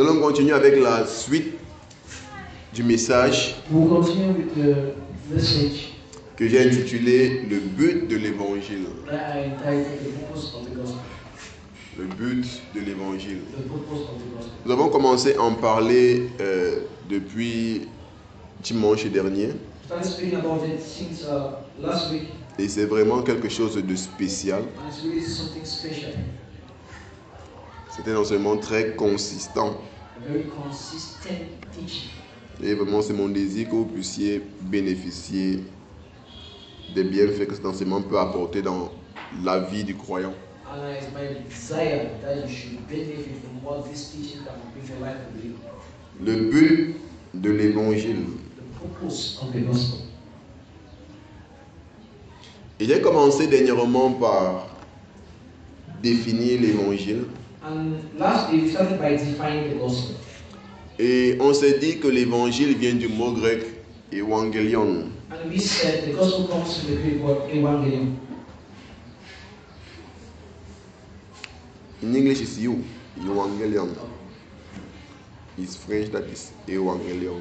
Nous allons continuer avec la suite du message We'll continue with the message que j'ai intitulé Le but de l'évangile. that I entitled The Purpose of the Gospel. Le but de l'évangile. The purpose of the gospel. Nous avons commencé à en parler depuis dimanche dernier. We started speaking about it since last week, Et c'est vraiment quelque chose de spécial. and it's really something special, C'était un enseignement très consistant. a very consistent teaching. Et vraiment, c'est mon désir que vous puissiez bénéficier des bienfaits que cet enseignement peut apporter dans la vie du croyant. And it's my desire that you should benefit from what this teaching can bring to your life and live. Le but de l'évangile. The purpose of the gospel. Et j'ai commencé dernièrement par définir l'évangile. And last week we started by defining the gospel. Et on s'est dit que l'évangile vient du mot grec évangélion. And we said the gospel comes from the Greek word evangelium. In English it's you, evangelion. It's French, that is évangélion.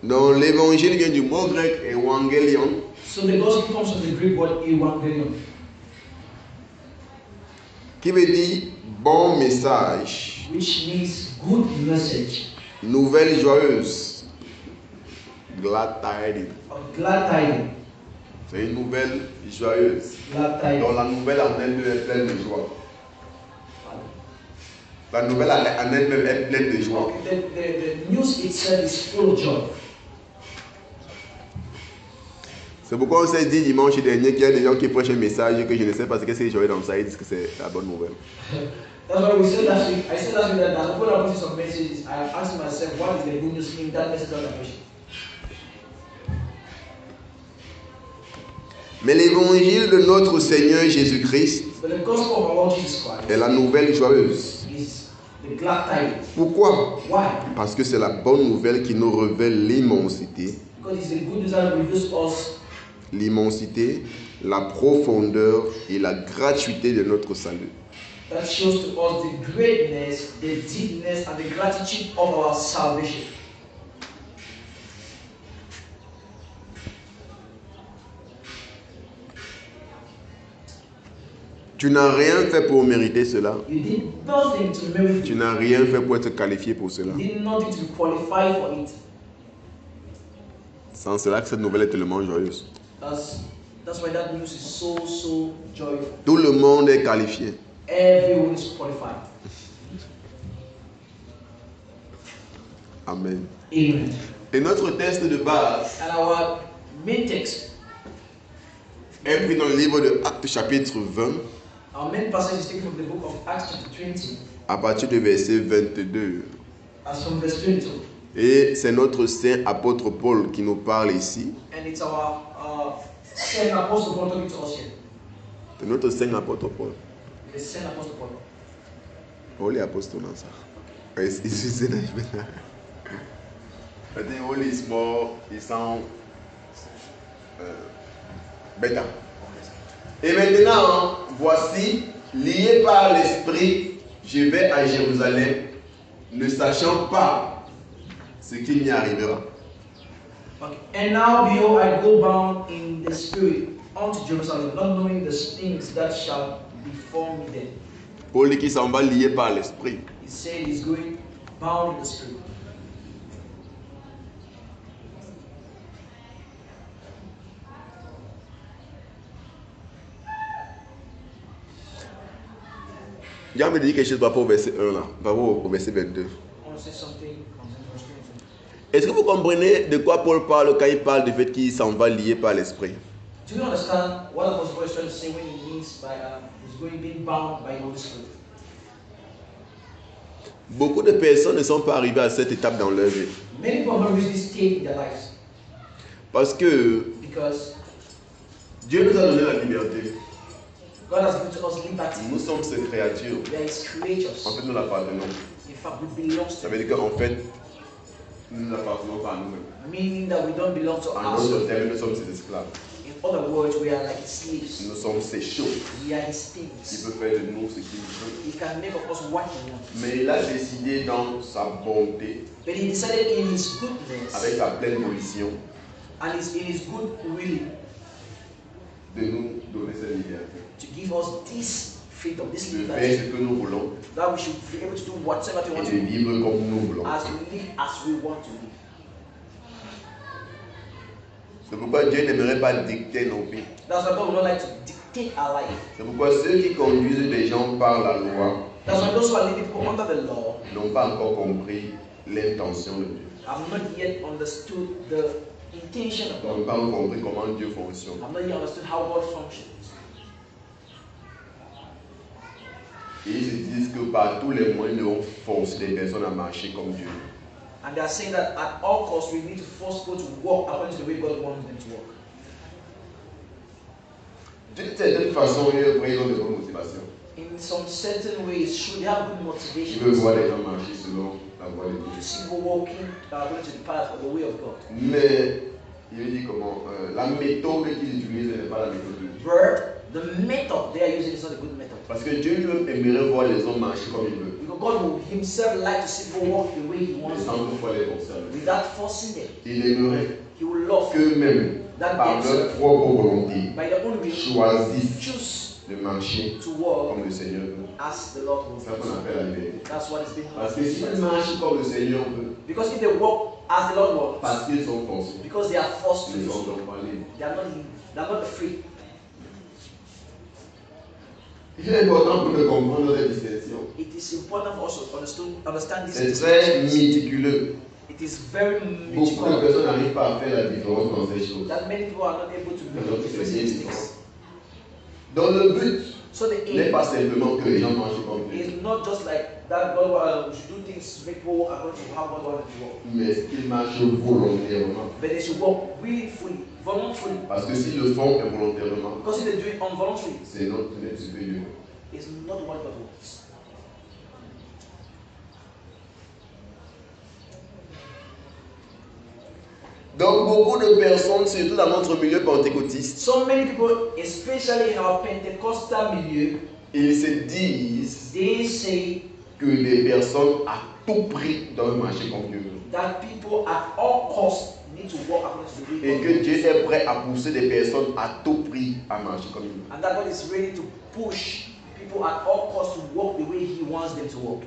Donc l'évangile vient du mot grec évangélion, So the gospel comes from the Greek word evangelium, qui veut dire bon message, which means good message, nouvelle joyeuse, glad tidings. or glad tidings. C'est une nouvelle joyeuse. Glad tidings. Donc la nouvelle en elle-même est pleine de joie. La nouvelle en elle-même est pleine de joie. The news itself is full of joy. C'est pourquoi on s'est dit dimanche dernier qu'il y a des gens qui prêchent un message que je ne sais pas ce que c'est joyeux dans ça, ils disent que c'est la bonne nouvelle. That's why we said last week. I said last week that when I put some messages, I asked myself, what is the good news in that message that I preach? Mais l'évangile de notre Seigneur Jésus-Christ But the gospel of our Lord Jesus Christ est la nouvelle joyeuse. is the glad tidings. Pourquoi? Why? Parce que c'est la bonne nouvelle qui nous révèle l'immensité, Because it's the good news that reveals us la profondeur et la gratuité de notre salut. that shows to us the greatness, the deepness, and the gratitude of our salvation. Tu n'as rien fait pour mériter cela. You did nothing to merit Tu it. n'as rien fait pour être qualifié pour cela. You did nothing to qualify for it. Sans cela que cette nouvelle est tellement joyeuse. That's why that news is so joyful. Tout le monde est qualifié. Everyone is qualified. Amen. Amen. Et notre texte de base And our main text, est pris dans le livre de Actes chapitre 20 our main passage is taken from the book of Acts chapter 20, à partir du verset 22. as from verse 22. Et c'est notre saint apôtre Paul qui nous parle ici. And it's our saint apostle Paul talking to us here. C'est notre saint apôtre Paul. The saint apostle Paul. Holy apostle, non, ça. I think holy is more, it sound better. Et maintenant, voici, lié par l'esprit, je vais à Jérusalem, ne sachant pas ce qui m'y arrivera. Okay. And now behold, I go bound in the spirit unto Jerusalem, not knowing the things that shall befall me there. Paul dit qu'il s'en va lié par l'esprit. He said he's going bound in the spirit. J'ai envie de dire quelque chose par rapport au verset 1 là, par rapport au verset 22. I want to say something concerning verse 22. Est-ce que vous comprenez de quoi Paul parle quand il parle du fait qu'il s'en va lié par l'esprit? Do you understand what Apostle Paul is trying to say when he means by he's going being bound by the Holy Spirit? Beaucoup de personnes ne sont pas arrivées à cette étape dans leur vie. Many people have not reached this stage in their lives Parce que because Dieu nous a donné la liberté. God has given to us liberty. Nous sommes ses créatures. We are His creatures. En fait, nous l'appartenons. In fact, we belong Ça to veut Him, dire qu'en fait, nous n'appartenons pas à nous-mêmes. meaning that we don't belong to En d'autres ourselves. termes, nous sommes ses esclaves. In other words, we are like his slaves. Nous sommes ses choses. We are his Il things. peut faire de nous ce qu'il veut. He can make of us what he wants. Mais il a décidé dans sa bonté, But he decided in his goodness avec sa pleine volition, and in his good will de nous donner cette liberté. to give us this freedom, this De faire liberty, ce que nous voulons that we should be able to do whatever we et want de to do, vivre comme nous voulons. as we live as we want to live. C'est pourquoi Dieu n'aimerait pas dicter nos vies. That's why God would not like to dictate our life. C'est pourquoi ceux qui conduisent des gens par la loi That's why those who are leading people under the law n'ont pas encore compris l'intention de Dieu. have not yet understood the intention of God. N'ont pas compris comment Dieu fonctionne. Have not yet understood how God functions. Et ils se disent que par tous les moyens, nous devons forcer les personnes à marcher comme Dieu. And they are saying that at all costs we need to force people to walk according to the way God wants them to walk. D'une certaine façon, ils ont de bonnes motivations. In some certain ways, should they have good Ils veulent motivations voir les gens marcher selon la voie de to Dieu. see people walking according to the path or the way of God. Mais, il veut dire comment la méthode qu'ils utilisent n'est pas la méthode de Dieu. But the method they are using is not a good method. Parce que Dieu lui-même aimerait voir les hommes marcher comme il veut, Because God will himself like to see people walk the way he mais wants sans them, toutefois les conserver. without forcing them. Il aimerait He will love qu'eux-mêmes, that par leur themselves, propre volonté, by their own will, choisissent choose de marcher to walk comme le Seigneur veut. as the Lord C'est will. ça qu'on appelle la liberté. That's what is being Parce que s'ils called. marchent comme le Seigneur veut, Because if they walk as the Lord wants, parce qu'ils sont forcés, because they are forced to ils ne do sont so, donc pas libres. they are not free. Il est important pour nous comprendre cette distinction. It is important for us to understand this. C'est très méticuleux. It is very Beaucoup de mutual personnes n'arrivent pas à faire la différence dans ces choses. that many people are not able to make Alors, the c'est difference bien in these différent. things. Donc le but So the n'est aim pas simplement que les gens marchent comme Dieu, is not just like that God should do things to make people walk according to how God wants them to walk, mais qu'ils marchent volontairement. but they should walk willfully, voluntarily. Parce que s'ils le font involontairement, Because if they do it involuntarily, c'est notre ce que Dieu veut. it's not what God wants. Donc beaucoup de personnes, surtout dans notre milieu pentecôtiste, So many people, especially in our Pentecostal milieu, ils se disent they say que les personnes à tout prix doivent marcher comme Dieu veut. that people at all costs need to walk according to the way Et God que wants. Dieu est prêt à pousser des personnes à tout prix à marcher comme il veut. And that God is ready to push people at all costs to walk the way He wants them to walk.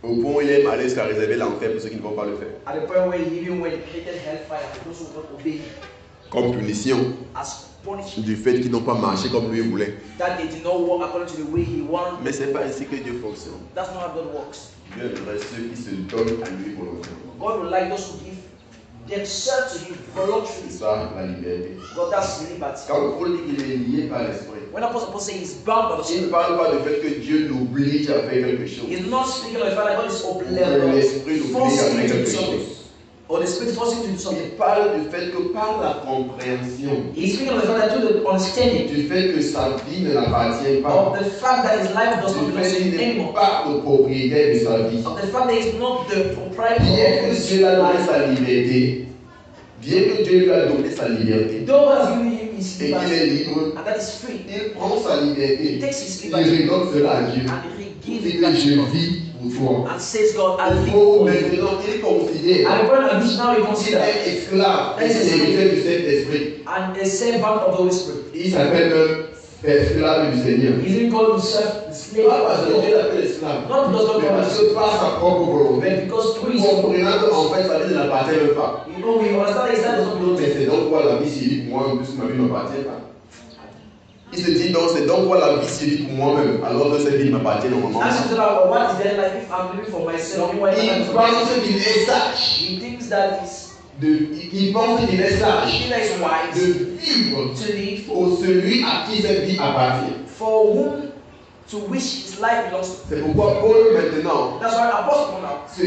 Au point où il aime aller jusqu'à réserver l'enfer pour ceux qui ne vont pas le faire. At the point where He even when He created hellfire for those who will not obey Him, Comme punition as punishment du fait qu'ils n'ont pas marché comme lui voulait. that they did not walk according to the way He wanted. Mais ce n'est pas ainsi que Dieu fonctionne. That's not how God works. Dieu aimerait ceux qui se donnent à lui volontairement. God will like those who give themselves to Him C'est voluntarily. ça la liberté. God, that's liberty. Quand Paul dit qu'il est lié par l'esprit, When Apostle Paul says he's bound by the il ne Spirit, parle pas du fait que Dieu l'oblige à faire quelque chose. he's not speaking of the fact that God is L'esprit l'oblige à forcing faire him to do quelque something, chose. or the Spirit forcing him to do something. Il parle du fait que par la compréhension He's speaking of the fact that through the understanding du fait que sa vie ne l'appartient pas, of the fact that his life does not du belong fait to qu'il him n'est anymore, pas le propriétaire de sa vie. of the fact that he's not the proprietor Bien of que his Dieu lui a donné life, sa liberté, bien que Dieu lui a donné sa liberté, though God has given him his et qu'il est liberty, libre, and that is free, il prend sa liberté, he takes his il liberty redonne cela à Dieu. and he Il gives dit it que back to je God vis pour toi. and says, God, I live Oh, for you. maintenant, il considère And the point of this now he qu'il considers est esclave et serviteur du Saint-Esprit. and a servant of the Holy Spirit. Il s'appelle même esclave du Seigneur. He's even called himself the slave Pas of parce the que Dieu Lord. l'appelle esclave, Not because God mais calls parce him, que par sa propre volonté, but because through his own. comprenant qu'en fait sa vie ne l'appartient même pas. You know, we understand that his life does not belong to Mais him. c'est donc quoi la vie civique pour moi, puisque ma vie ne m'appartient pas. Il se dit donc c'est donc quoi la vie civique pour moi-même, alors que cette vie m'appartient normalement. Ask yourself, what is their life if I'm living for myself? Why am I Il living for myself? pense qu'il est sage, He thinks that is il pense qu'il est sage he that is wise de vivre to live pour celui à qui cette vie appartient. for whom to which his life belongs to. C'est pourquoi Paul maintenant That's why Apostle Paul now se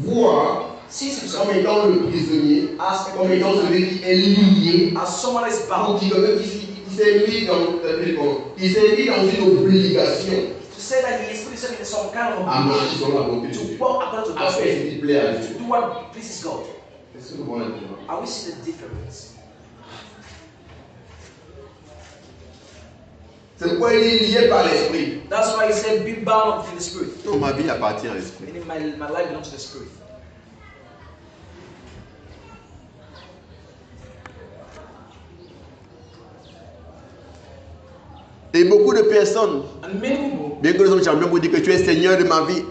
voit sees himself comme étant le prisonnier, as a comme étant prisoner, celui qui est lié, as someone that is ou bound. qui il s'est mis dans une obligation To say that he is put himself in some kind of à marcher obligation selon la volonté de to Dieu, walk according to à God's faire ce will, qui plaît à to Dieu. do what pleases God. Est-ce que vous voyez la différence? Are we see the difference? C'est pourquoi il est lié par l'esprit. That's why he said, be bound in the spirit. Non, ma vie appartient à l'esprit. Meaning my life belongs to the spirit. Et beaucoup de personnes, And many people, bien que nous sommes champions pour dire que tu es Seigneur de ma vie,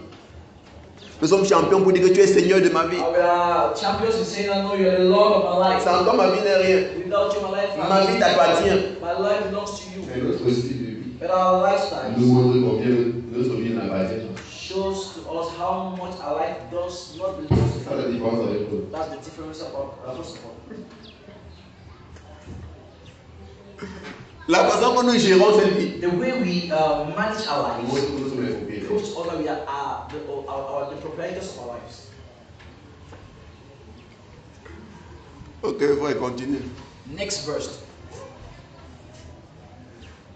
nous sommes champions pour dire que tu es Seigneur de ma vie. we are champions in saying, I know you're the Lord of my life. Sans toi, ma vie n'est rien. Without you, my life, Ma vie t'appartient. my life belongs to you. Mais notre style de vie But our lifestyle nous montre combien notre vie n'appartient pas. shows to us how much our life does not belong to C'est ça la you. différence avec nous. That's the difference about first of all. La façon que nous gérons cette vie The way we manage our montre lives que nous sommes les propriétaires. proves us that we are the proprietors of our lives. Ok, frère, continue. Next verse.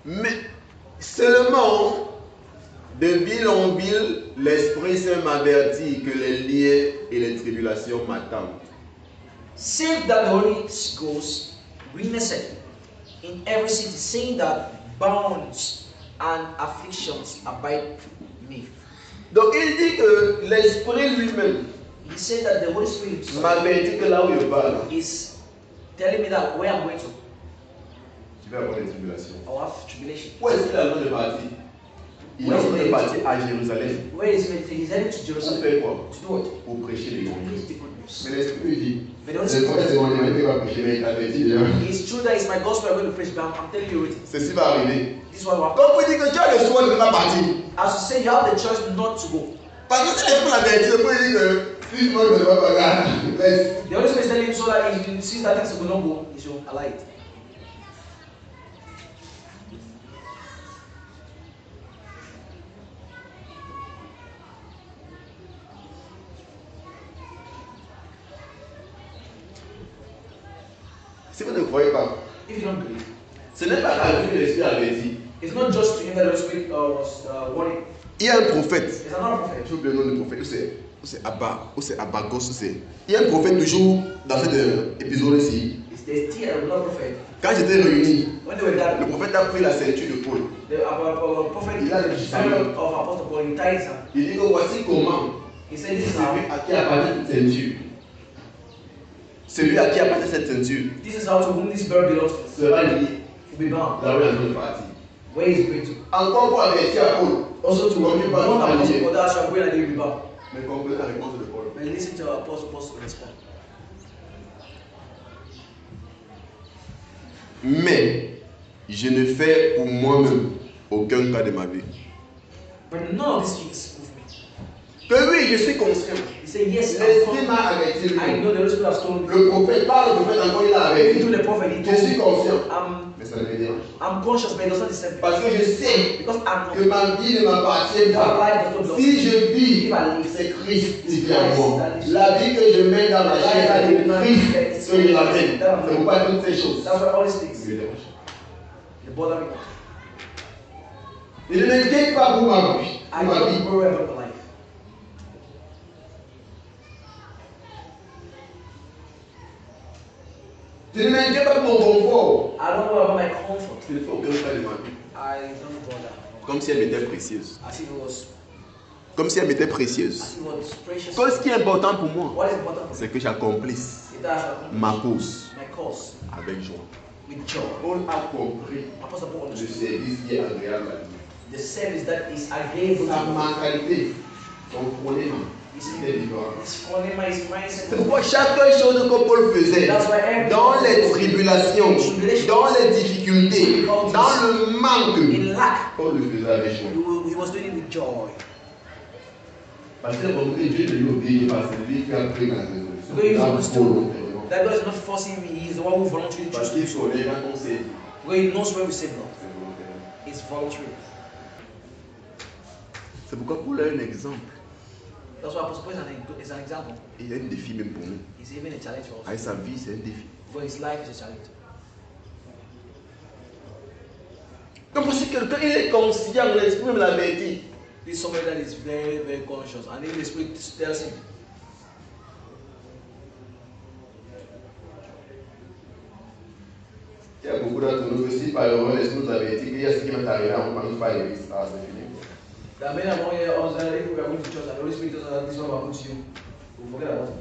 Mais seulement, de ville en ville, l'Esprit Saint m'avertit que les liens et les tribulations m'attendent. Save that the Holy Ghost witnessed in every city, saying that bonds and afflictions abide me. Donc il dit que l'Esprit lui-même He said that the Holy Spirit m'avertit que là où je parle, is telling me that where I'm going to, tu vas avoir des tribulations. I'll have tribulation. Où est-ce qu'il a besoin de partir? Il a besoin de partir à Jérusalem. Where is he? He's heading to Pour Jerusalem. faire quoi? To do what? Pour prêcher l'évangile. Preach the good news. Mais l'Esprit dit, But the Holy c'est vrai, Spirit, c'est mon évangile qui va prêcher, mais il t'avertit déjà. it's true that it's my gospel I'm going to preach, but I'm telling you already. Ceci va arriver. This is what will happen. Donc il dit que tu as le choix de ne pas partir. As you say, you have the choice not to go. Parce que si l'Esprit l'avertit, l'Esprit dit que si moi je ne vais pas parler, laisse. The Holy Spirit is telling him so that if he sees that things will not go, he should allow it. Si vous ne croyez pas, If you don't believe, ce n'est pas qu'à lui que l'Esprit avertit. it's not just to him that the Holy Spirit was warning. Il y a un prophète. It's another prophet. J'ai oublié le nom du prophète. C'est Abba, ou c'est Abagos, c'est. Il y a un prophète toujours dans cet épisode-ci. It's the still another prophet. Quand j'étais réuni, When they were le gathered, prophète a pris la ceinture de Paul. the prophet, Il a le the son of Apostle Paul, he tied his hand. Il dit que voici comment He said, this is how. celui à qui appartient cette ceinture. Celui à qui appartient cette ceinture This is how to whom this bird belongs to. sera lié To be bound. là où il est en train de partir. Where is he going to? Encore pour avertir à Paul. Also to Combien pas one Apostle lié. Paul, that's why we're going to be bound. Mais comprenez la réponse de Paul. And listen to Apostle Paul's response. Mais je ne fais pour moi-même aucun cas de ma vie. But none of these things move me. Que oui, je suis conscient. He said, yes, L'Esprit m'a averti. I know the Holy Spirit has told me. Le prophète parle, le prophète encore il a Even averti. to the prophet, he Je suis told me. conscient. Mais ça ne me dérange. I'm conscious, but it does not disturb me. Parce que je sais Because I'm que ma vie ne m'appartient pas. Si je vis, c'est Christ qui vit en moi. La vie que je mets dans ma chair, c'est Christ que je l'amène. C'est pourquoi toutes ces choses. That's why all these Ça things, me dérange. they bother me. Je ne m'inquiète pas pour ma vie. I Pour ma vie. don't worry about my life. Je ne m'inquiète pas pour mon confort. I don't worry about my comfort. Je ne fais aucun cas de ma vie. I don't bother. Comme si elle m'était précieuse. As if it was, Comme si elle m'était précieuse. as if it was precious. Tout ce qui est important pour moi, What is important for me? c'est que j'accomplisse It has accomplished ma cause my cause avec joie. with joy. Paul a compris Apostle Paul le understood service qui est agréable à Dieu. the service that is agreeable Sa to God. mentalité, son problème, était différent. His phonema, his mindset. C'est pourquoi chaque chose que Paul faisait, dans les tribulations, dans les difficultés, dans le manque, In lack, Paul le faisait avec joie. he was doing it with joy. Parce que compris, Dieu ne lui obéit pas, c'est lui qui a pris la résolution. Because he Dans understood Paul, that God is not forcing me, He is the one who voluntarily parce chooses. qu'il connaît quand on sait. Because He knows where we say no. C'est volontaire. It's voluntary. C'est pourquoi Paul a un exemple. That's why Apostle Paul is an example. Et il y a un défi même pour nous. He's even a challenge for us. Avec sa vie, c'est un défi. For his life is a challenge. Donc parce que quelqu'un il est conscient, l'esprit me l'avait dit. This is somebody that is very, very conscious. And even the Spirit tells him. Il y a beaucoup d'entre nous aussi, par erreur, l'Esprit nous avait dit qu'il y a ce qui va arriver avant qu'on ne fasse l'église. Ah, c'est fini. There are many among you if we are going to church and the Holy Spirit tells us that this is what will happen to you. We forget about it.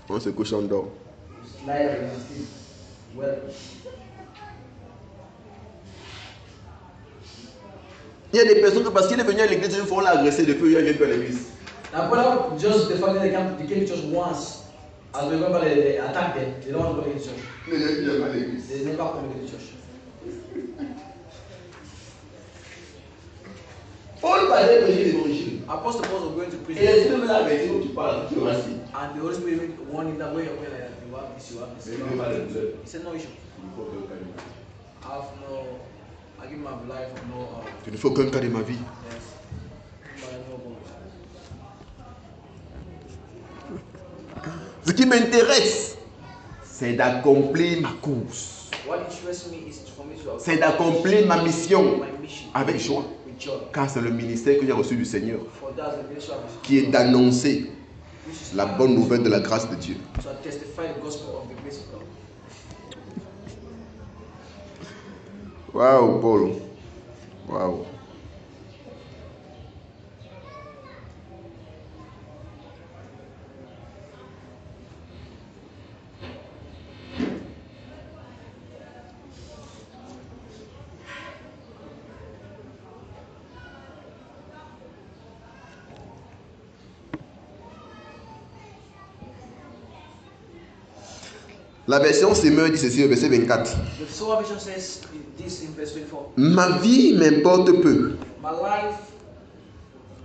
On se couche en dehors. Slide like a stick. Well, il y a des personnes que parce qu'il est venu à l'église, une fois on l'a agressé depuis il vient plus à l'église. now, but just the fact that they came to church once, as we remember, they attacked them. They don't want to come to church. Mais il vient à l'église. They never come to church. Paul parlait de l'évangile. Apostle Paul was going to preach. Et l'Esprit me l'a averti où tu parles, tu auras si. And the Holy Spirit warned him that way like that. You have this, you have this. He said, no issue. I give my life for no. Il ne faut qu'un cas de ma vie. Yes. But I know God. Ce qui m'intéresse, c'est d'accomplir ma course. What interests me is for me to C'est d'accomplir ma mission my mission avec joie. with joy. Car c'est le ministère que j'ai reçu du Seigneur For that's the ministry of qui est d'annoncer which is la bonne nouvelle de la grâce de Dieu. to testify the gospel of the grace of God. Waouh, Paul. Waouh. La version Semeur dit ceci au verset 24. The Sower Vision says this in verse 24. Ma vie m'importe peu. My life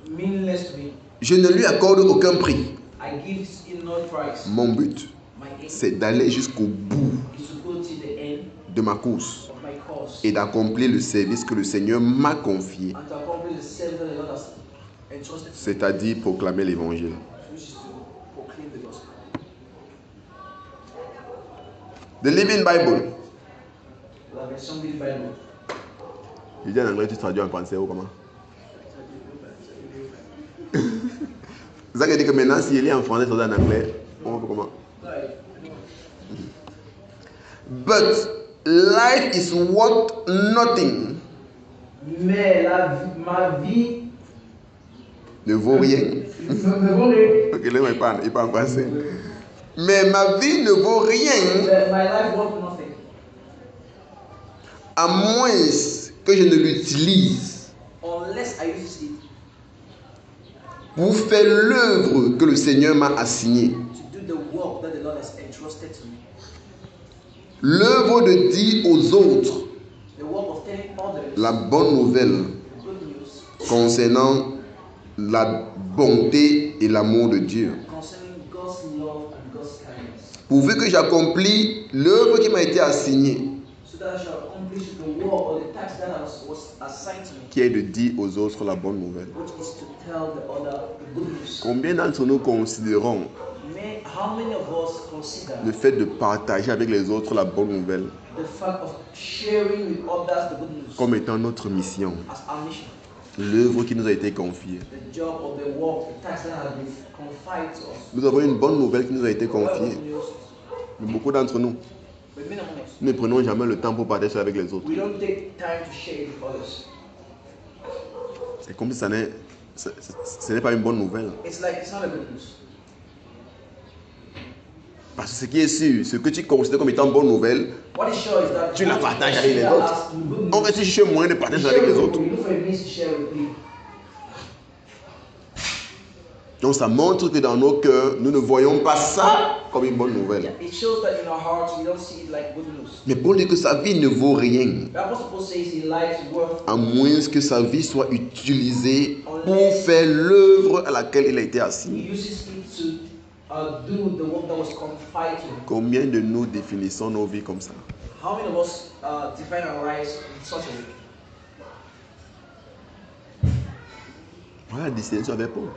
meaningless to me. Je ne lui accorde aucun prix. I give it no price. Mon but, My aim c'est d'aller jusqu'au bout is to go to the end de ma course of my course et d'accomplir le service que le Seigneur m'a confié, and to accomplish the service that the Lord has entrusted to me, c'est-à-dire proclamer l'évangile. which is to proclaim the gospel. The Living Bible. La version Living Bible. Je dis en anglais, tu traduis en français ou comment? C'est ça qui dit que maintenant, si il est en français, traduit en anglais, on fait comment? But life is worth nothing. Mais ma vie Ne vaut rien. me vaut rien. Ok, là, il parle en français. Mais ma vie ne vaut rien My life worth nothing. à moins que je ne l'utilise Unless I use it pour faire l'œuvre que le Seigneur m'a assignée. to do the work that the Lord has entrusted to me. L'œuvre de dire aux autres The work of telling others la bonne nouvelle the good news concernant la bonté et l'amour de Dieu. concerning God's love and God's kindness. Pourvu que j'accomplis l'œuvre qui m'a été assignée, So that I shall accomplish the work or the task that was assigned to me, qui est de dire aux autres la bonne nouvelle. which is to tell the other the good news. Combien d'entre nous considérons How many of us consider le fait de partager avec les autres la bonne nouvelle the fact of sharing with others the good news comme étant notre mission, as our mission? l'œuvre qui nous a été confiée? The job or the work, the task that has been confined to us. Nous avons une bonne nouvelle qui nous a été Well, confiée. good news, Mais beaucoup d'entre nous, but many among us, nous ne prenons jamais le temps pour partager avec les autres. we don't take time to share it with others. C'est comme si ce n'est pas une bonne nouvelle. It's like it's not a good news. Parce que ce qui est sûr, ce que tu considères comme étant une bonne nouvelle, What is sure is that tu la partages avec les that autres. as good news, On va chercher moyen de partager avec les autres. you look for a means to share with people. Donc ça montre que dans nos cœurs, nous ne voyons pas ça comme une bonne nouvelle. Yeah, it shows that in our hearts we don't see it like good news. Mais Paul dit que sa vie ne vaut rien, The Apostle Paul says his life is worth à moins que sa vie soit utilisée pour faire l'œuvre à laquelle il a été he assigné. uses it to do the work that was confined to him. Combien de nous définissons nos vies comme ça? How many of us define our lives in such a way? Voilà la distinction avec Paul.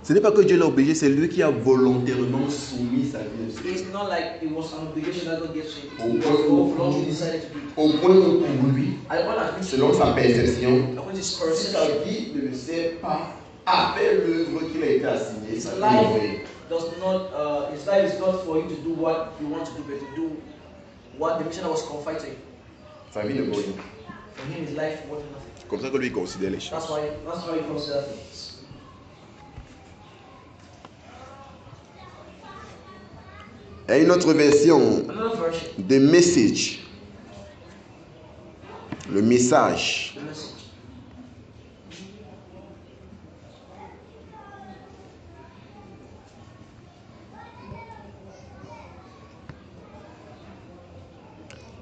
Ce n'est pas que Dieu l'a obligé, c'est lui qui a volontairement soumis sa vie au Seigneur. It's not like it was an obligation that God gave to him. Oh, It was voluntarily decided to do. Au point où pour lui, I want to selon sa perception, according to his si perception, sa vie ne le sert pas à faire l'œuvre qu'il a été assignée, his ça life fait does not. His life is not for him to do what you want to do, but to do what the mission that was confined to him. Sa vie ne vaut rien. For him, his life was nothing. C'est comme ça que lui il considère les choses. That's how he considers things. Il y a une autre version, Another version, The Message. Le message. the message.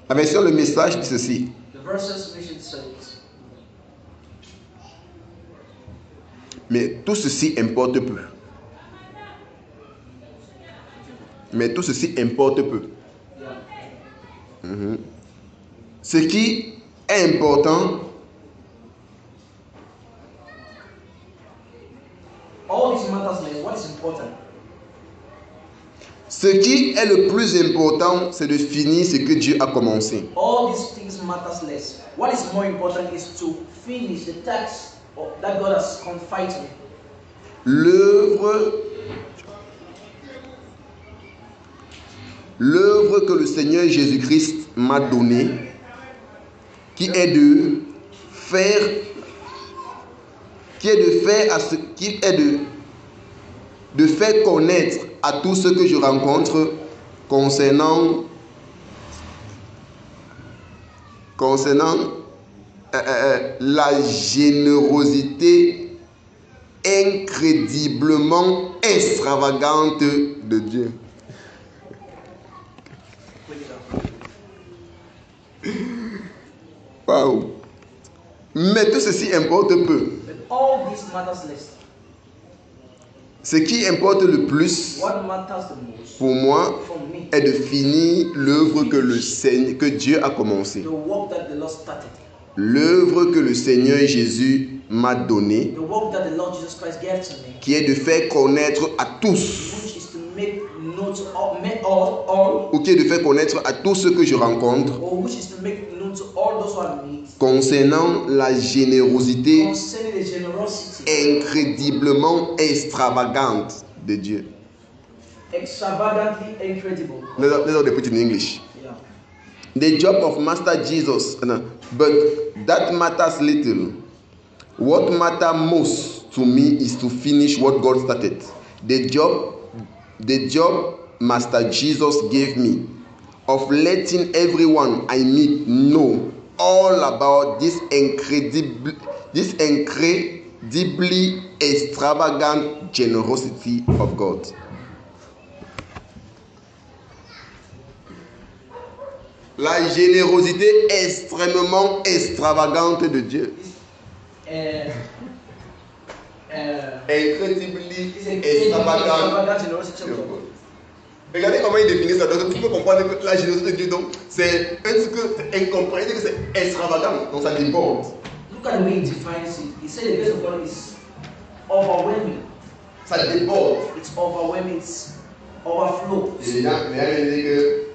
La version Le Message dit ceci. The verses mission says, Mais tout ceci importe peu. Mais tout ceci importe peu. yeah. Ce qui est important, All these matters less. What is important? ce qui est le plus important, c'est de finir ce que Dieu a commencé. All these things matters less. What is more important is to finish the task that God has confined to me. L'œuvre que le Seigneur Jésus-Christ m'a donnée, qui est de faire connaître à tous ceux que je rencontre concernant la générosité incroyablement extravagante de Dieu. Wow. Mais tout ceci importe peu. But all this matters less. Ce qui importe le plus What matters the most pour moi for me, est de finir l'œuvre que Dieu a commencée. the work that the Lord started, L'œuvre que le Seigneur Jésus m'a donnée, the work that the Lord Jesus Christ gave to me, qui est de faire connaître à tous, which is to make known to all, ou qui est de faire connaître à tous ceux que je rencontre or which is to make known to all those who I meet, concernant la générosité concerning the generosity, incroyablement extravagante de Dieu. extravagantly incredible. Let's put it in English. Yeah. The job of Master Jesus, but that matters little. What matters most to me is to finish what God started. The job Master Jesus gave me of letting everyone I meet know all about this incredibly extravagant generosity of God. La générosité extrêmement extravagante de Dieu. Incredibly extravagant. Generosity of God. Regardez comment il définit ça. Donc, tu peux comprendre que la générosité de Dieu, donc, c'est un truc incompréhensible, que c'est extravagant. Donc, ça déborde. Look at the way he defines it. He said the grace of God is overwhelming. Ça déborde. It's overwhelming. It's overflow. Et les gens disent que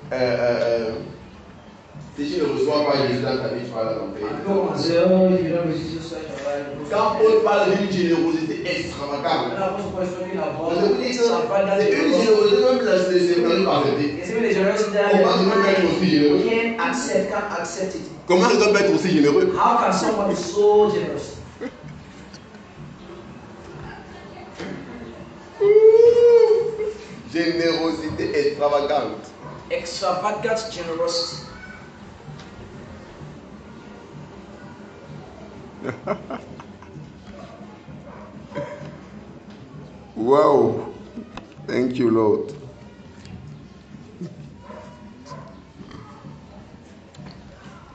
si tu ne reçois pas Jésus dans ta vie, tu vas la tromper. No one say, oh, if you don't receive Jesus Christ, you're right. Quand Paul parle d'une générosité extravagante, And Apostle Paul is talking about je vous dis que extravagant c'est une generosity. générosité même c'est pas acceptée. It's even the generosity that Comment tu peux être aussi généreux? can't accept it. Comment tu peux être aussi généreux? How can someone be so generous? Générosité extravagante. Extravagant generosity. Wow. Thank you, Lord.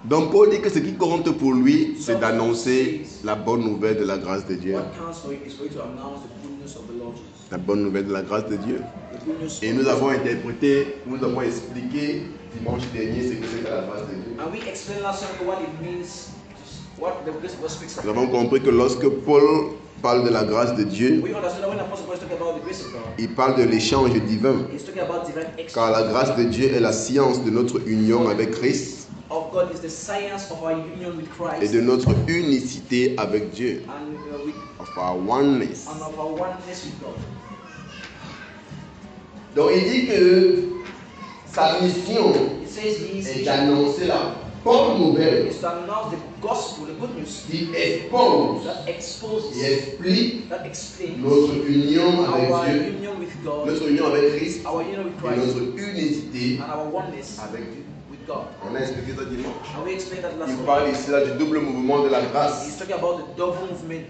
Donc Paul dit que ce qui compte pour lui, c'est d'annoncer la bonne nouvelle de la grâce de Dieu. What counts for you is for you to announce the good news of the Lord Jesus. La bonne nouvelle de la grâce de Dieu. The good news Et of nous the avons Lord. interprété, nous avons expliqué dimanche dernier ce que c'est que la grâce de Dieu. And we explained last Sunday what it means, what the grace of God speaks Nous of. avons compris que lorsque Paul parle de la grâce de Dieu, We understood that when Apostle Paul is talking about the grace of God, il parle de l'échange divin. he's talking about divine Car la exchange grâce de Dieu est la science de notre union avec Christ of God is the science of our union with et Christ de notre unicité avec Dieu, and of our oneness. of our oneness with God. Donc il dit que sa mission, He says he is est d'annoncer la bonne nouvelle is to announce the gospel, the good news qui expose that exposes, et explique that explains notre union avec our Dieu, union with God, notre union avec Christ our union with et Christ, notre unicité and our oneness avec Dieu. with God. On a expliqué ça dimanche. And we explained that last Il week. parle ici là du double mouvement de la He's grâce talking about the double movement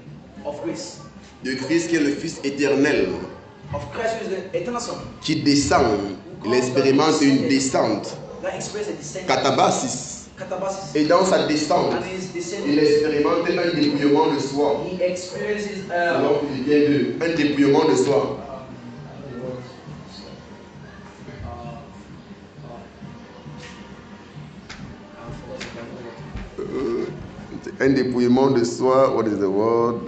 of grace, de Christ qui est le Fils éternel of Christ who is the eternal Son, qui descend, il expérimente une descente, that expresses a descent, katabasis, katabasis, et dans sa descente, and his descent. il expérimente un dépouillement de soi. He experiences Alors qu'il vient de un dépouillement de soi. Un dépouillement de soi, what is the word?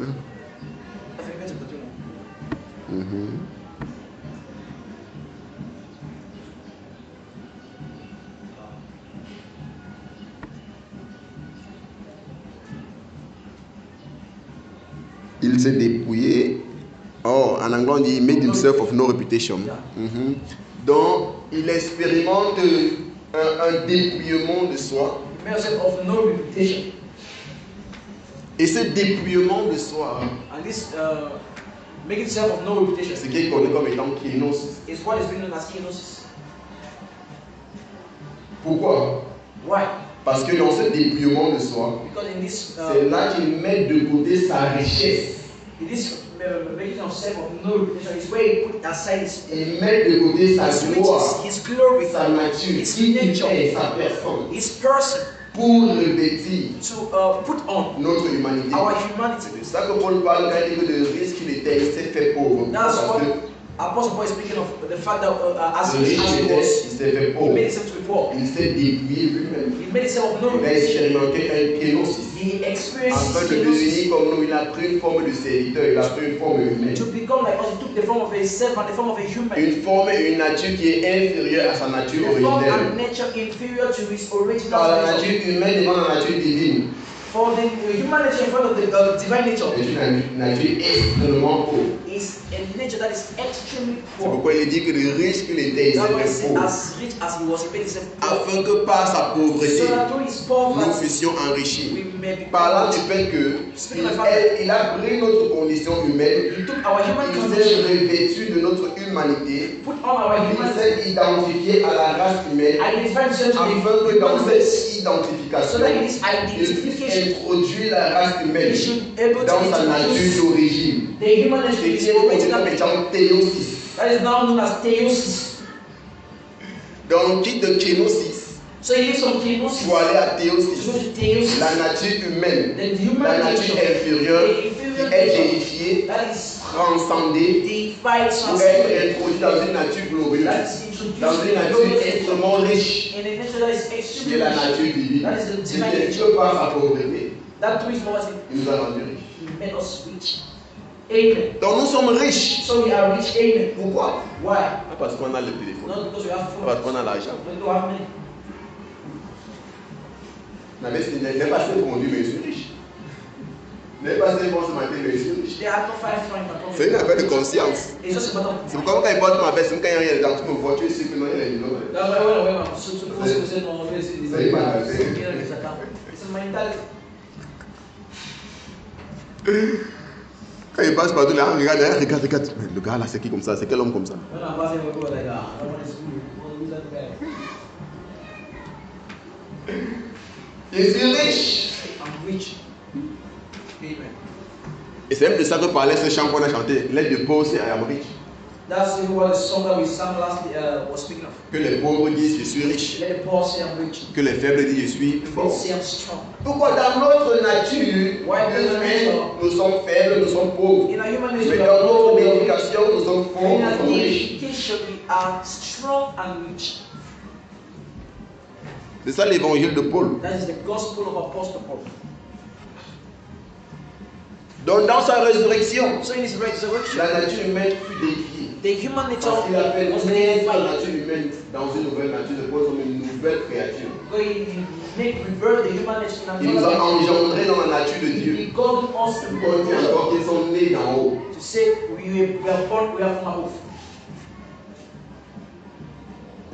Il s'est dépouillé. Oh, en anglais on dit made himself of no reputation. Donc, il expérimente un dépouillement de soi. of no reputation. Et ce dépouillement de soi, And this making self of no reputation c'est ce qu'il connaît comme étant kénos. is what is being known as kenosis. Pourquoi? Why? Parce que dans ce dépouillement de soi, Because in this c'est là qu'il met de côté sa richesse. in this making of self of no reputation is where he put aside his Il met de côté sa gloire, riches, his glory, sa nature, his qui il nature, est, sa personne, his person, pour revêtir to put on notre humanité. our humanity. C'est de ça que Paul parle quand il dit que de risque qu'il était, il s'est fait pauvre. That's Parce what que Apostle Paul is speaking of, the fact that as le he riche était, il was, s'est fait he pauvre. made himself to be poor. Il s'est dépouillé lui-même. He made himself of no Il a reputation. expérimenté un kénosis. He experienced Afin de kenosis. devenir comme nous, il a pris une forme de serviteur, il a pris une forme humaine. To become like us, he took the form of a servant, the form of a human. Une forme et une nature qui est inférieure à sa nature The form originelle. and nature inferior to his original Par la nature. nature humaine devant la nature divine. For the human nature in front of the divine nature C'est une nature extrêmement pauvre. is a nature that is extremely C'est poor. pourquoi il dit que le riche qu'il était, il That's why he s'est fait said, pauvre. as rich as he was, he made himself poor. Afin que par sa pauvreté, So that through his nous poverty, fussions enrichis. we may be Parlant du fait que il a pris notre condition humaine, He took our human il s'est condition, revêtu de notre humanité, put on our il humanity, s'est identifié à la race humaine, identified himself to afin the que dans human cette race, so identification, that in this il puisse identification, introduire la race he humaine should be able to dans sa nature introduce d'origine. the human nature to C'est his qui est connu original comme nature. étant théosis. That is now known as theosis. Donc, quitte de kénosis So he lives from kenosis pour aller à to théosis. go to theosis. La nature humaine, Then the human la nature nature, inférieure, the qui inferior est nature, vérifiée, that is transcendée, deified, pour être transcended, introduite dans une nature glorieuse, that is introduced dans in une the nature glorious extrêmement riche, in a nature that is qui extremely est la rich. nature divine. That is the divine C'est nature. que par sa pauvreté, That through his poverty, il nous a rendus riches. he made us rich. Amen. Donc nous sommes riches. So we are rich. Amen. Pourquoi? Why? Pas parce qu'on a le téléphone, Not because we have pas food. parce qu'on a l'argent. We don't have money. N'est pas assez conduit, mais je suis riche. N'est pas assez bon ce matin, mais je suis riche. They have no 5 francs at all. C'est une affaire de conscience. It's just a matter of C'est pourquoi quand il porte ma veste, même quand il y a rien dans toutes nos voitures, c'est que non, il y a une autre. That's why when I wear my suit, so most people say no, it's C'est une mentalité. It's a mentality. Quand il passe partout, les gens regardent, regarde. Mais le gars là, c'est qui comme ça? C'est quel homme comme ça? When I'm passing, we go like that. I don't want to school. Who's that guy? Je suis riche. I'm rich. Amen. Et c'est même de ça que parlait ce chant qu'on a chanté. Let the poor say I am rich. That's even what the song that we sang last was speaking of. Que les pauvres disent je suis riche. Let the poor say I'm rich. Que les faibles disent je suis The fort. rich say I'm strong. Pourquoi dans notre nature, nous sommes faibles, nous sommes pauvres. In our human Mais nature, we dans are notre poor. éducation, nous sommes forts, In nous our sommes riches. education, we are strong and rich. C'est ça l'évangile de Paul. That is the gospel of Apostle Paul. Donc dans sa résurrection, So in his resurrection, la nature humaine fut défiée. the human nature Parce qu'il appelle was naître la deified. nature humaine dans une nouvelle nature, de quoi nous sommes une nouvelle créature. So he make rebirth the human nature in Il nous a another engendrés dans la nature de He Dieu. begotten us in On dit God encore qu'ils sont nés d'en haut. to say we are born, we are from above.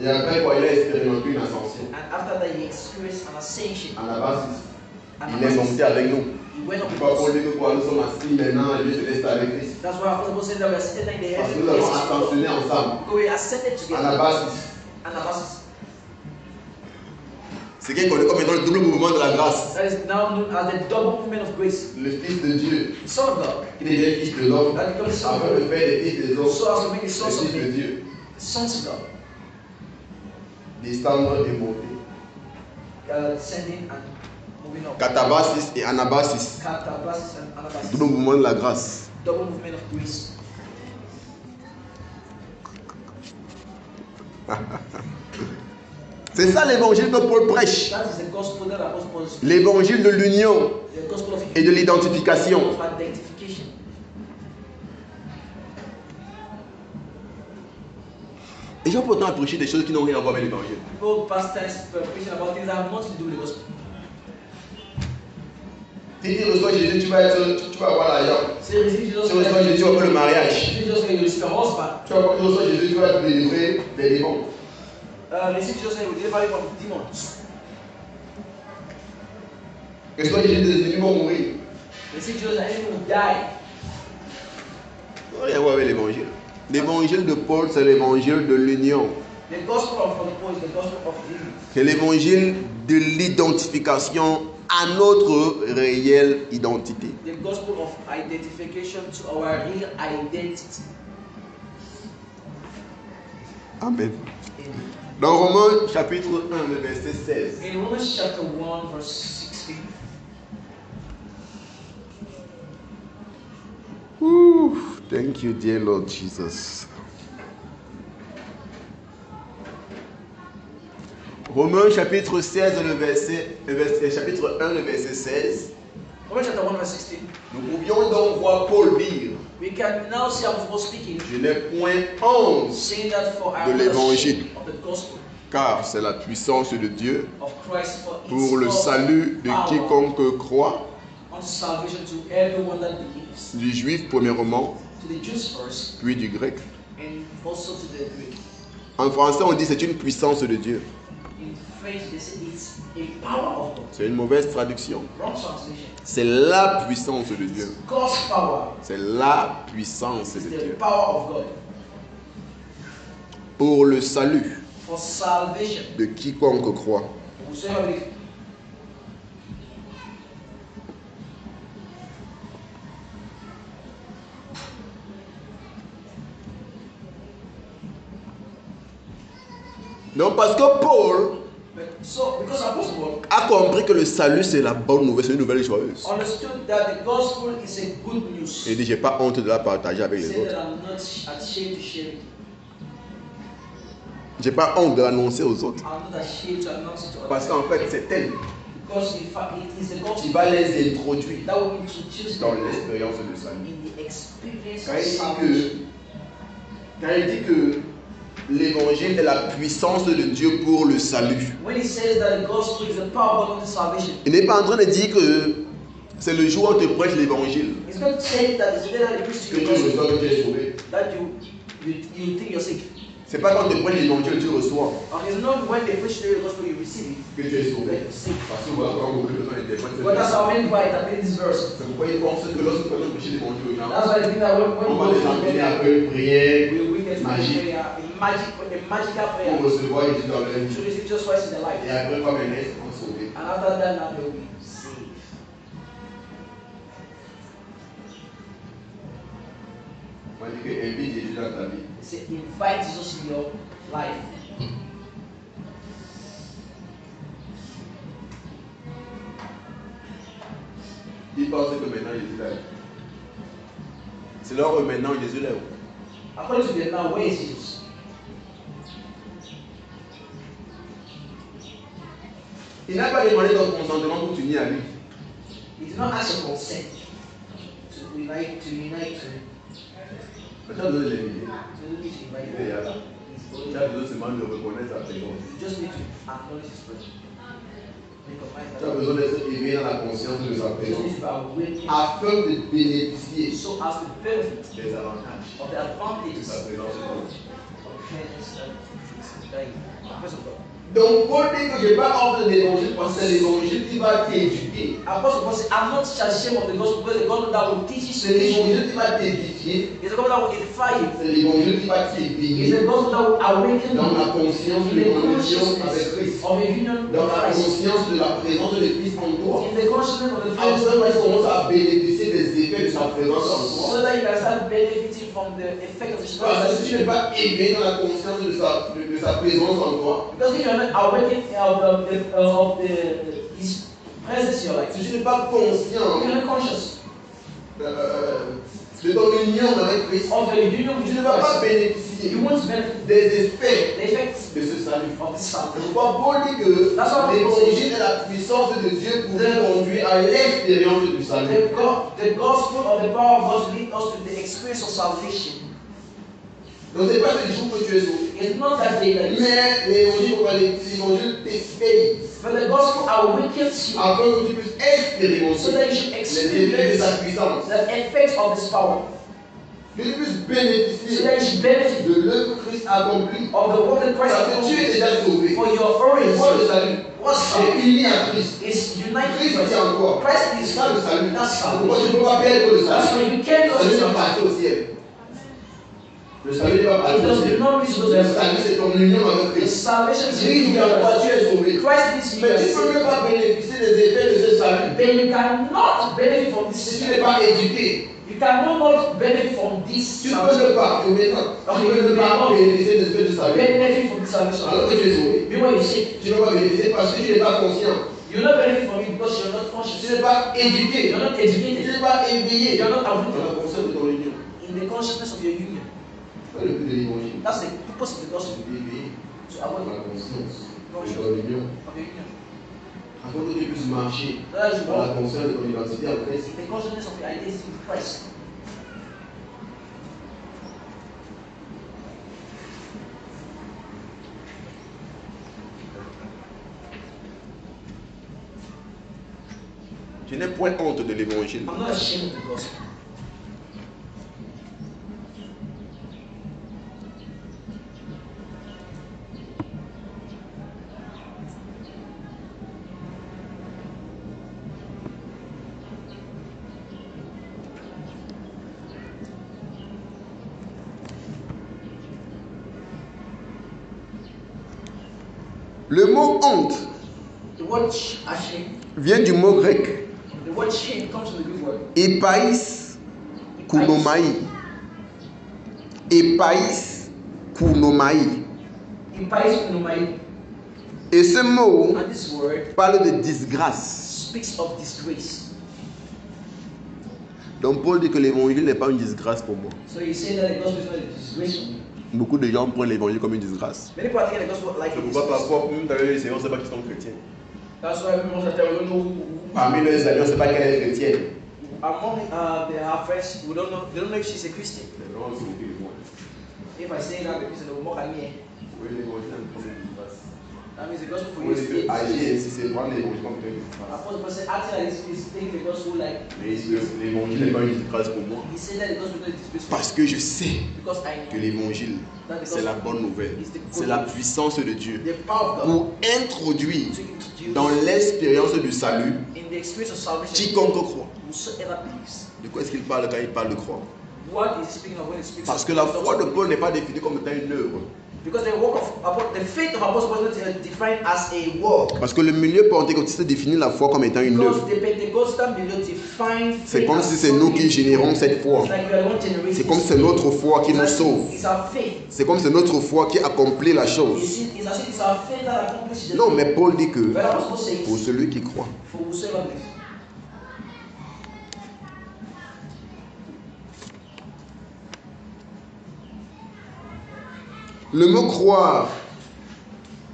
Et après, quand il a expérimenté une ascension, And after that, he experienced an ascension. Anabas, And il est monté avec nous. he went up with Pourquoi Paul us. dit que quoi, nous sommes assis maintenant et Dieu se laisse avec Christ? That's why Apostle Paul said that we are seated in the Parce que heavenly nous avons places. ascensionné ensemble. Because we ascended together. Anabas, Anabasis. c'est qu'il connaît comme étant le double mouvement de la grâce. That is now known as the double movement of grace. Le Fils de Dieu, The Son of God. qui devient Fils de l'homme, That becomes the Son of afin de God. faire des fils des hommes, So as to make the les sons of Fils de men. Dieu, The sons of God. descendre et monter. Descending and moving up. Katabasis et Anabasis, Katabasis and Anabasis. double mouvement de la grâce. Double movement of grace. C'est ça l'évangile que Paul prêche. That is the gospel that Apostle Paul is. L'évangile de l'union The gospel of et de l'identification. identification. Les gens pourtant prêcher des choses qui n'ont rien à voir avec l'évangile. People pastors preaching about things that have nothing to do with the gospel. Si tu reçois Jésus, tu vas avoir l'argent. Say receive Jesus. Si tu reçois Jésus, tu vas avoir le mariage. Receive Jesus and you receive a husband. Tu reçois Jésus, tu vas te délivrer des démons. Receive Jesus and you will deliver you from demons. Reçois Jésus, des ennemis vont mourir. Receive Jesus and you will die. Ça n'a rien à voir avec l'évangile. L'évangile de Paul, c'est l'évangile de l'union. The gospel of Paul is the gospel of union. C'est l'évangile de l'identification à notre réelle identité. The gospel of identification to our real identity. Amen. In, Dans Romains chapitre 1, le verset 16. in Romans chapter 1 verse 16. Ooh, thank you, dear Lord Jesus. Romains chapitre 16, chapitre 1, le verset 16. Romans chapter 1 verse 16. Nous pouvions donc voir Paul dire, We can now see Apostle Paul speaking, je n'ai point honte, saying that for I de am not l'évangile. ashamed of the gospel car c'est la puissance de Dieu of Christ for pour le its salut de power quiconque croit, unto salvation to everyone that believes, du juif premièrement, to the Jews first, puis du grec. and also to the Greek. En français, on dit c'est une puissance de Dieu. In French, they say it's a power of God. C'est une mauvaise traduction. Wrong translation. C'est la puissance de Dieu. God's power C'est la puissance is de the Dieu. power of God Pour le salut for salvation. de quiconque croit. Whosoever believes. Non, parce que Paul So, because Apostle Paul a compris que le salut c'est la bonne nouvelle, c'est une nouvelle joyeuse. understood that the gospel is a good news, Il dit j'ai pas honte de la partager avec he les said autres. that I'm not ashamed to share it. J'ai pas honte de l'annoncer aux autres. I'm not ashamed to announce it to others. Parce qu'en fait c'est elle Because in fact, it is the qui gospel va les introduire that will introduce dans them l'expérience de salut. in the experience Quand of il salvation. dit que l'évangile est la puissance de Dieu pour le salut, When he says that the gospel is the power of God unto salvation, il n'est pas en train de dire que c'est le jour où on te prêche l'évangile he's not saying that it's better that you preach que the tu gospel reçois que tu es sauvé. that you think you're saved. C'est pas quand on te prêche l'évangile que tu reçois Or it's not when they preach the gospel you receive it que tu es sauvé. that you're saved. Parce que voilà quand beaucoup de personnes interprètent But that's cette how many why interpret this verse. c'est pourquoi ils pensent que lorsque nous prêchons l'évangile aux gens, That's why I think that when on va les entraîner après une prière we get to magique prayer, a magical prayer pour recevoir Jésus dans leur vie. to receive Jesus Christ in their life. Et après, comme un ils seront sauvés. And after that, now they will be saved. On dit que invite Jésus dans ta vie. They say, invite Jesus in your life. Ils pensent que maintenant Jésus est là. C'est leur que maintenant Jésus est là. According to them now, where is Jesus? Il n'a pas demandé ton consentement pour t'unir à lui. He did not ask your consent to unite to him. Mais tu as besoin de l'inviter. So you need to invite Il est him. là. He's Tu going as besoin seulement de reconnaître sa présence. You just need to acknowledge his presence. Recognize Tu as that. besoin d'être éveillé dans la conscience de sa You just présence. need to be awakened Afin de bénéficier so as to benefit des avantages of the de advantages sa présence. of presence Donc, Paul dit que je n'ai pas honte de l'évangile parce que c'est l'évangile qui va t'éduquer. Apostle Paul said, I'm not ashamed of the gospel because the gospel that will teach you C'est l'évangile qui va t'édifier. is the gospel that will edify you. C'est l'évangile qui va It's t'éveiller the gospel that will awaken dans you la conscience in de the ton union avec consciousness Christ. of a union Dans with la Christ. conscience de la présence de Christ en toi. In the consciousness of the Après, presence tu commences à bénéficier des effets de sa présence en toi. so that you can start benefiting from the effect of His Parce que si tu n'es presence. pas éveillé dans la conscience de sa présence en toi, Because if you are not awakened of His presence in your life, si tu n'es pas if you conscient are not conscious de ton union avec Christ, of the union tu with ne vas pas Christ, bénéficier you won't benefit des effets the effects de ce salut. of this salvation. Pourquoi Paul dit que That's what l'évangile est la puissance de Dieu pour nous conduire à l'expérience du salut. The gospel of the power of God leads us to the experience of salvation. Donc ce n'est pas le jour que tu es sauvé. It's not that day that you Mais l'évangile t'éveille but the gospel awakens you afin que tu puisses so expérimenter that you should les effets de experience sa puissance. the effects of this power. Que tu puisses So bénéficier that you should benefit de l'œuvre que Christ a accomplie. of the work that Christ Parce has que tu es done déjà sauvé. for your C'est quoi le origin. salut? What's C'est salvation? uni à Christ. Is united Christ with est en toi. Christ C'est is ça le salut. That's Pourquoi tu salvation. ne peux pas perdre le That's salut? why you can't Le salut lose n'est it. pas parti au ciel. Le salut n'est pas parti It au does ciel. not reach those Le levels. salut, c'est ton union avec The Christ. salvation is Christ in est en toi, you. tu es sauvé. Christ is in Mais tu ne peux you. même pas bénéficier des effets de ce salut Then you cannot benefit from this. si tu n'es pas éduqué. You cannot benefit from this Tu ne peux salvation. ne pas, tu ne peux pas bénéficier des effets de salut. Benefit from this salvation. Alors que tu es sauvé. Meanwhile, you sick. Tu ne peux pas bénéficier parce que tu n'es pas conscient. You not benefit from it because you're not Tu conscious. n'es pas éduqué. You're not Tu educated. n'es pas éveillé You're not dans awakened la conscience de ton union. in the consciousness of your union. C'est le but de l'évangile. That's the purpose of the gospel. Éveillé To dans awaken la conscience de conscious ton union. of your union. Afin que tu puisses marcher That is dans la what conscience de ton identité en Christ. the consciousness of your identity with Christ. Je n'ai point honte de l'évangile. I'm not ashamed of the gospel. Le mot honte The word ashamed, vient du mot grec the word shame comes from the Greek word. epais kounomai. Epais kounomai. Epais pneumai. Et ce mot And this word parle de disgrâce. speaks of disgrace. Donc Paul dit que l'évangile n'est pas une disgrâce pour moi. So you say that the gospel is not a disgrace for me. Beaucoup de gens prennent l'évangile comme une disgrâce. Many people are thinking the gospel like C'est a pourquoi disgrace. parfois, même dans les lycéens, on ne sait pas qu'ils sont chrétiens. That's why most of the time we don't know who. Parmi leurs amis, on ne sait pas qu'elle est chrétienne. Among our friends, we don't know. They don't know if she's a Christian. Mais vraiment, c'est beaucoup de moi. If I say that, the Christian will mock at me. Oui, l'évangile n'est pas une disgrâce. That means the gospel for Oui, you is c'est agir ainsi, c'est prendre l'évangile comme une disgrâce. Apostle Paul said, acting like this is taking the gospel like. Mais l'évangile n'est pas une disgrâce pour moi. He said that the gospel is not a disgrace for Parce que je sais because I que know l'évangile, that the c'est la gospel bonne nouvelle. is the good C'est la news. puissance de Dieu The power of God pour introduire to introduce dans l'expérience du salut in the experience of salvation quiconque croit. whosoever believes. De quoi est-ce qu'il parle quand il parle de croire? What is he speaking of when he speaks Parce of que la the foi de gospel? Paul n'est pas définie comme étant une œuvre. Because the faith of Apostle Paul is not defined as a work. Parce que le milieu pentecôtiste définit la foi comme étant une Because œuvre. the Pentecostal milieu define C'est faith comme as si c'est nous qui something. générons cette foi. It's like we are the one generating C'est comme this c'est notre foi qui nous faith. sauve. It's our faith. C'est comme c'est notre foi qui accomplit la chose. It's as if it's our faith that accomplishes the Non, thing. mais Paul dit que But Apostle says, pour celui qui croit. for whosoever believes. Le mot croire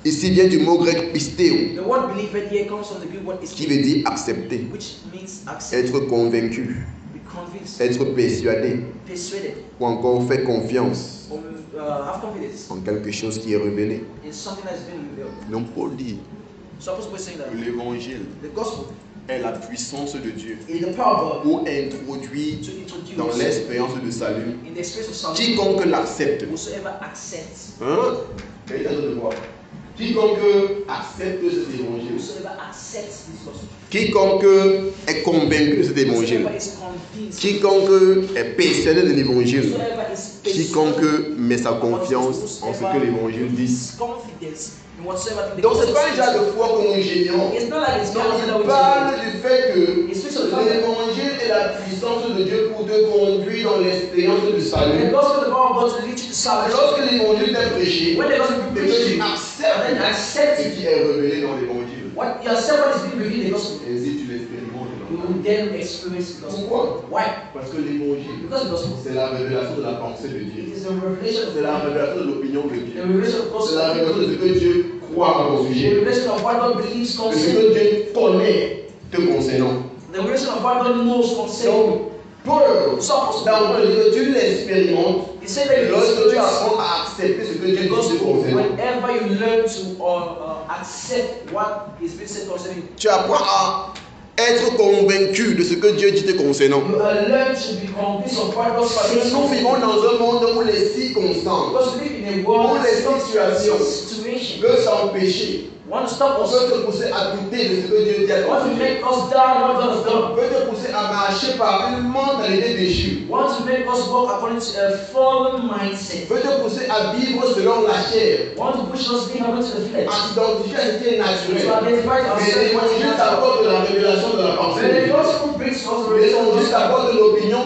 ici vient du mot grec pistéo, The word believe here comes from the Greek word qui veut dire accepter, which means accept, être convaincu, be convinced, être persuadé persuaded, ou encore faire confiance or have confidence en quelque chose qui est révélé. in something that has been revealed. Donc Paul dit So Apostle Paul is saying that que l'évangile the gospel est la puissance de Dieu is the power of God pour introduire to introduce dans l'expérience de salut. in the experience of salvation. Quiconque l'accepte. Whosoever accepts, Hein? Quiconque accepte cet évangile. whosoever accepts this gospel, Quiconque est convaincu de cet évangile. whosoever is convinced, Quiconque est persuadé de l'évangile. whosoever is Quiconque met sa confiance en ce que l'évangile dit. confidence in whatsoever thing the Donc c'est gospel pas un genre says. de foi que nous gênons. It's not like it's Donc not il parle du fait que It speaks of the fact that l'évangile est la puissance de Dieu pour te conduire dans l'expérience du the salut. gospel of the power of God to lead you to salvation. Lorsque l'évangile est prêché, When the gospel is et que preached, tu and then acceptes accept ce it, qui est révélé dans l'évangile, what you accept what is being revealed in the gospel, ainsi tu l'expérimentes. you will then experience the gospel. Pourquoi? Why? Parce que l'évangile, Because the gospel, c'est la révélation de la pensée de it Dieu. is the revelation of C'est la God, révélation de l'opinion de the Dieu. revelation of C'est la God's révélation de ce que Dieu croit à ton the sujet. revelation of what God believes De ce concerning, que Dieu connaît te concernant. the revelation of what God knows concerning. Donc, Paul, So Apostle dans Paul, le que tu l'expérimentes, he said that lorsque tu it's apprends à accepter ce que Dieu the dit te gospel, concernant, whenever you learn to accept what is being said concerning you, tu apprends à être convaincu de ce que Dieu dit te concernant. you learn to be convinced of what God's Nous purpose vivons dans un monde où les circonstances because we live in a world Pour les situations. situation veulent s'empêcher, want to stop us, veulent te pousser à douter de ce que Dieu dit à want ton to sujet, make us doubt what God has done, veulent te pousser à marcher par une mentalité déchue, want to make us walk according to a fallen mindset, veulent te pousser à vivre selon la chair, want to push us being according to the flesh, à s'identifier à ce qui est to naturel. identify Mais ourselves what is l'évangile natural. t'apporte la révélation de la pensée When de the Dieu. gospel brings us the revelation of L'évangile God, t'apporte l'opinion